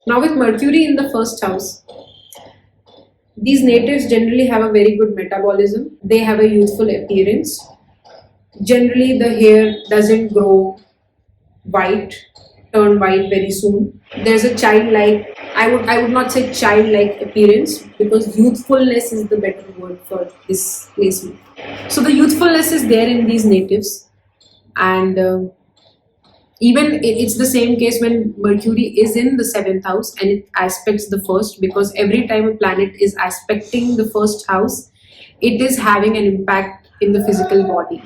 Now with Mercury in the first house, these natives generally have a very good metabolism. They have a youthful appearance. Generally, the hair doesn't grow white, turn white very soon. There's a childlike, I would not say childlike appearance, because youthfulness is the better word for this placement. So the youthfulness is there in these natives, and even it's the same case when Mercury is in the seventh house and it aspects the first, because every time a planet is aspecting the first house, it is having an impact in the physical body.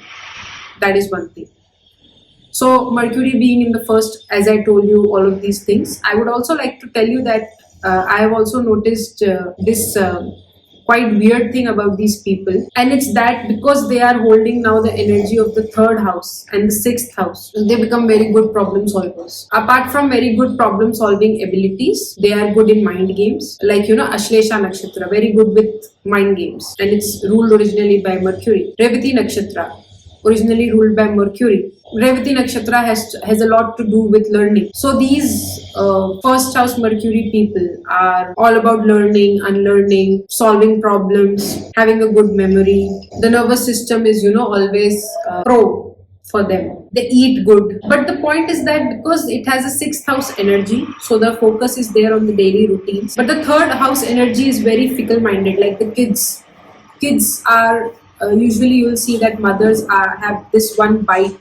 That is one thing. So Mercury being in the first, as I told you, all of these things. I would also like to tell you that I have also noticed this quite weird thing about these people, and it's that because they are holding now the energy of the third house and the sixth house, they become very good problem solvers. Apart from very good problem solving abilities, they are good in mind games, like Ashlesha Nakshatra, very good with mind games, and it's ruled originally by Mercury. Revati Nakshatra, originally ruled by Mercury. Revati Nakshatra has a lot to do with learning. So these first house Mercury people are all about learning, unlearning, solving problems, having a good memory. The nervous system is, always pro for them. They eat good. But the point is that because it has a sixth house energy, so the focus is there on the daily routines. But the third house energy is very fickle minded, like the kids. Kids are usually, you will see that mothers have this one bite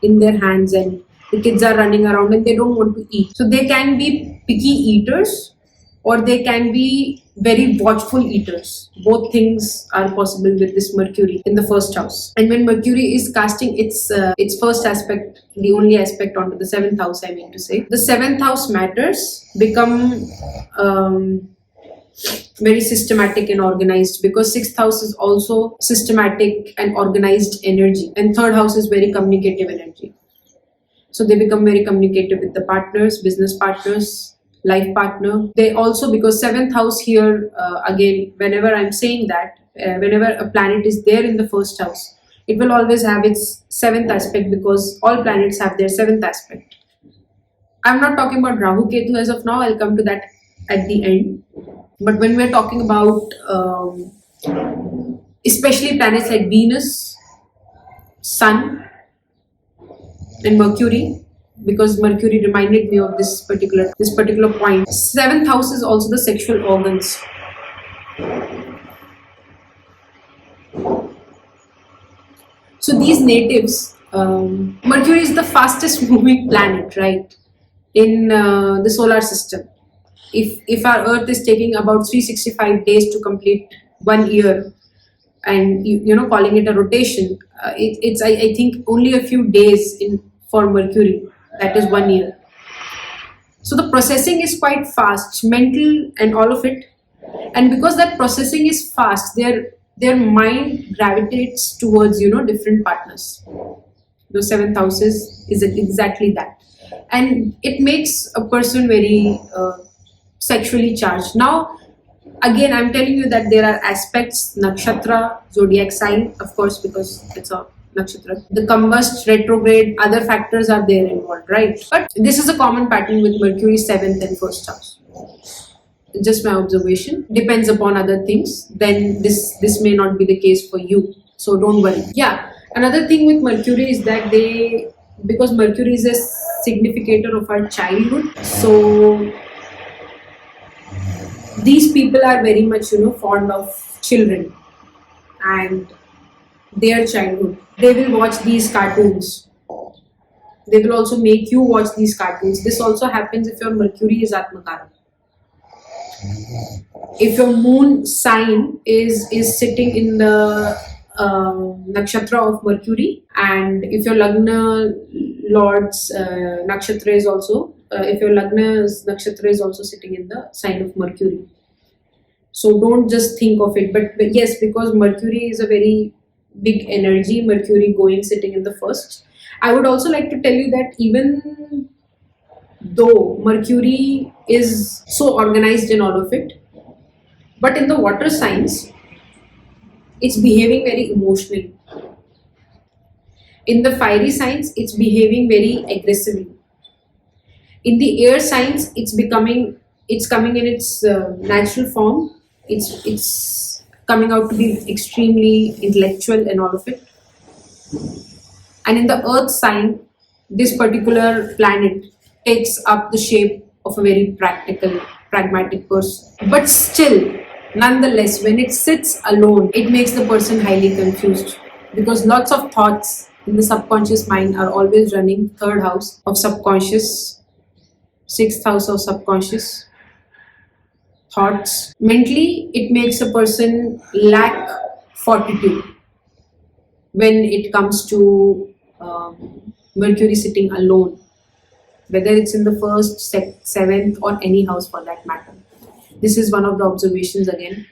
in their hands, and the kids are running around and they don't want to eat. So they can be picky eaters, or they can be very watchful eaters. Both things are possible with this Mercury in the first house. And when Mercury is casting its first aspect, the only aspect onto the seventh house, I mean to say, the seventh house matters become very systematic and organized, because sixth house is also systematic and organized energy, and third house is very communicative energy. So they become very communicative with the partners, business partners, life partner. They also, because seventh house here, again, whenever I'm saying that, whenever a planet is there in the first house, it will always have its seventh aspect, because all planets have their seventh aspect. I'm not talking about Rahu Ketu as of now, I'll come to that at the end. But when we're talking about especially planets like Venus, Sun, and Mercury, because Mercury reminded me of this particular point. Seventh house is also the sexual organs. So these natives, Mercury is the fastest moving planet, right, in the solar system. If our Earth is taking about 365 days to complete 1 year, and calling it a rotation, it's I think only a few days for Mercury, that is 1 year. So the processing is quite fast, mental and all of it, and because that processing is fast, their mind gravitates towards different partners. The seventh house is exactly that, and it makes a person very sexually charged. Now, again, I'm telling you that there are aspects, nakshatra, zodiac sign, of course, because it's a nakshatra. The combust, retrograde, other factors are there involved, right? But this is a common pattern with Mercury 7th and 1st house. Just my observation. Depends upon other things. Then this may not be the case for you. So don't worry. Yeah. Another thing with Mercury is that because Mercury is a significator of our childhood, so these people are very much fond of children and their childhood. They will watch these cartoons. They will also make you watch these cartoons. This also happens if your Mercury is Atmakara. If your moon sign is sitting in the nakshatra of Mercury, and if your Lagna Lord's nakshatra is also if your Lagna's nakshatra is also sitting in the sign of Mercury. So don't just think of it, but yes, because Mercury is a very big energy, Mercury sitting in the first. I would also like to tell you that even though Mercury is so organized in all of it, but in the water signs, it's behaving very emotionally. In the fiery signs, it's behaving very aggressively. In the air signs, it's becoming it's coming in its natural form. It's coming out to be extremely intellectual and all of it. And in the earth sign, this particular planet takes up the shape of a very practical, pragmatic person. But still, nonetheless, when it sits alone, it makes the person highly confused, because lots of thoughts in the subconscious mind are always running. Third house of subconscious, sixth house of subconscious thoughts. Mentally, it makes a person lack fortitude when it comes to Mercury sitting alone, whether it's in the first, seventh, or any house for that matter. This is one of the observations again.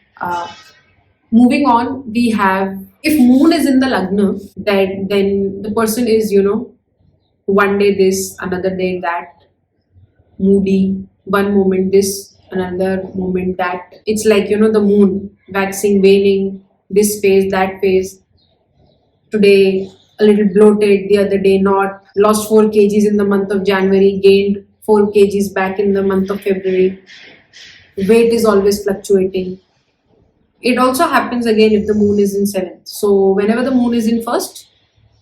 Moving on, we have, if Moon is in the Lagna, that then the person is, one day this, another day that, moody, one moment this, another moment that. It's like, the moon waxing, waning, this phase, that phase. Today a little bloated, the other day not. Lost 4 kgs in the month of January, gained 4 kgs back in the month of February. Weight is always fluctuating. It also happens again if the moon is in 7th. So whenever the moon is in 1st,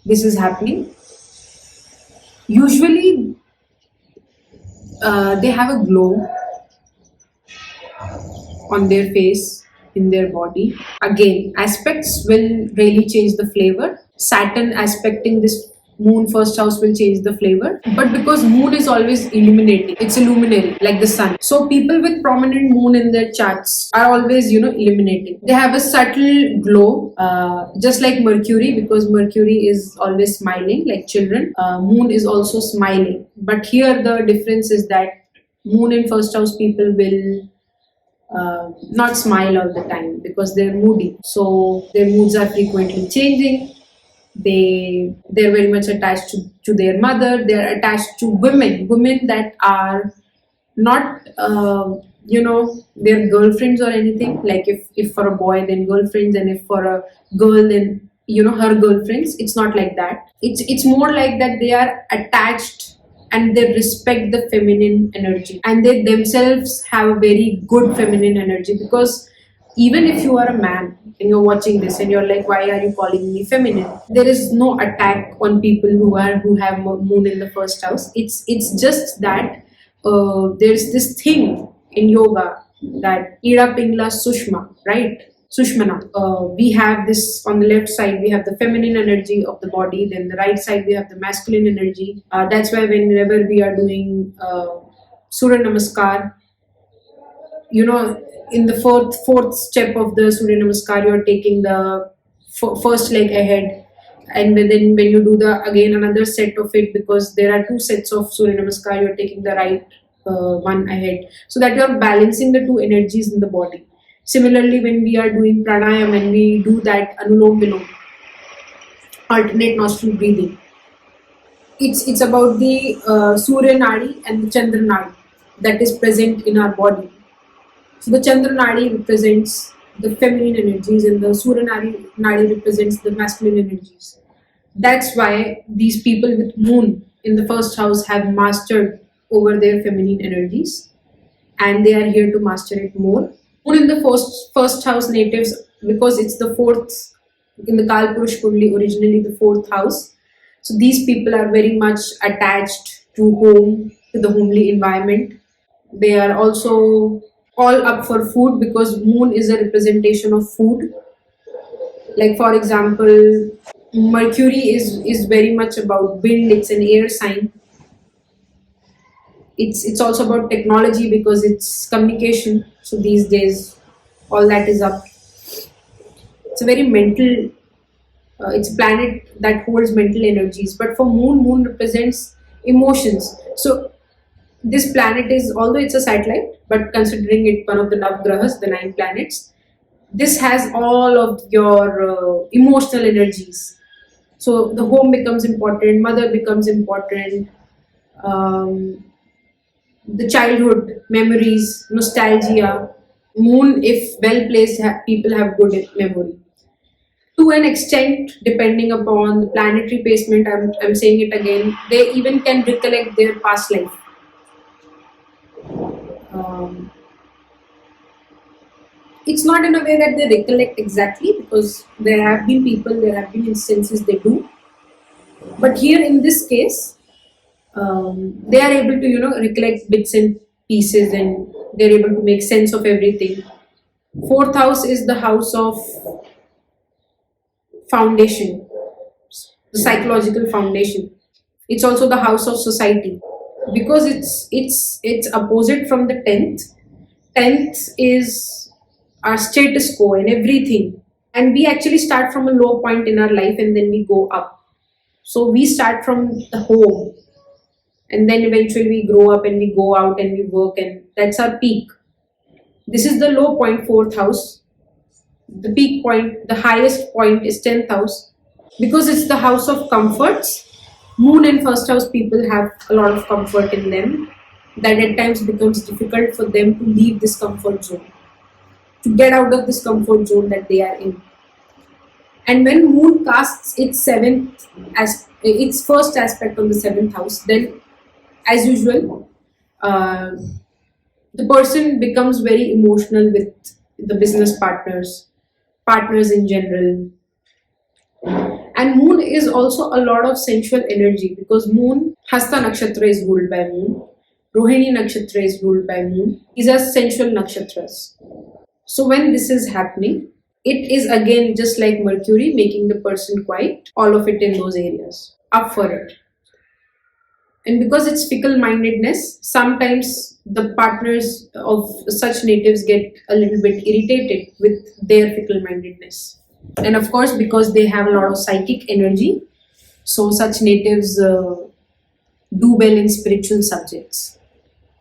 this is happening. Usually they have a glow on their face, in their body. Again, aspects will really change the flavor. Saturn aspecting this moon first house will change the flavor. But because moon is always illuminating, it's a luminary like the sun. So people with prominent moon in their charts are always, illuminating. They have a subtle glow, just like Mercury, because Mercury is always smiling like children. Moon is also smiling. But here the difference is that moon in first house people will not smile all the time because they're moody. So their moods are frequently changing. They're very much attached to their mother. They're attached to women that are not their girlfriends or anything. Like if for a boy then girlfriends, and if for a girl then her girlfriends. It's not like that. It's more like that they are attached and they respect the feminine energy, and they themselves have a very good feminine energy. Because even if you are a man and you're watching this and you're like, why are you calling me feminine? There is no attack on people who have moon in the first house. It's just that there's this thing in yoga that Ida Pingla Sushma, right? Sushmana. We have this on the left side, we have the feminine energy of the body, then the right side we have the masculine energy. That's why whenever we are doing Surya Namaskar, in the fourth step of the Surya Namaskar, you're taking the first leg ahead, and then when you do again another set of it, because there are 2 sets of Surya Namaskar, you're taking the right one ahead, so that you're balancing the 2 energies in the body. Similarly, when we are doing pranayam and we do that anulom vilom, alternate nostril breathing, it's about the Surya Nadi and the Chandra Nadi that is present in our body. So the Chandra Nadi represents the feminine energies and the Surya Nadi represents the masculine energies. That's why these people with moon in the first house have mastered over their feminine energies, and they are here to master it more. Moon in the first house natives, because it's the 4th in the Kalpurush Kundli, originally the 4th house. So these people are very much attached to home, to the homely environment. They are also all up for food, because moon is a representation of food. Like for example, Mercury is very much about wind. It's an air sign. It's also about technology because it's communication. So these days, all that is up. It's a very mental. It's a planet that holds mental energies. But for moon represents emotions. So this planet is, although it's a satellite, but considering it one of the Navgrahas, the 9 planets, this has all of your emotional energies. So the home becomes important, mother becomes important, the childhood memories, nostalgia. Moon, if well placed, people have good memory. To an extent, depending upon the planetary placement, I'm saying it again, they even can recollect their past life. It's not in a way that they recollect exactly, because there have been people, there have been instances they do. But here in this case, they are able to, recollect bits and pieces, and they're able to make sense of everything. Fourth house is the house of foundation, the psychological foundation. It's also the house of society, because it's opposite from the 10th. 10th is our status quo and everything, and we actually start from a low point in our life and then we go up. So we start from the home, and then eventually we grow up and we go out and we work, and that's our peak. This is the low point, fourth house. The peak point, the highest point is 10th house, because it's the house of comforts. Moon in first house people have a lot of comfort in them, that at times becomes difficult for them to leave this comfort zone, to get out of this comfort zone that they are in. And when moon casts its seventh as its first aspect on the seventh house, then as usual, uh, the person becomes very emotional with the business partners in general. And moon is also a lot of sensual energy, because moon, Hasta Nakshatra is ruled by moon, Rohini Nakshatra is ruled by moon. These are sensual nakshatras. So when this is happening, it is again just like Mercury, making the person quiet, all of it in those areas, up for it. And because it's fickle mindedness, sometimes the partners of such natives get a little bit irritated with their fickle mindedness. And of course, because they have a lot of psychic energy, so such natives do well in spiritual subjects.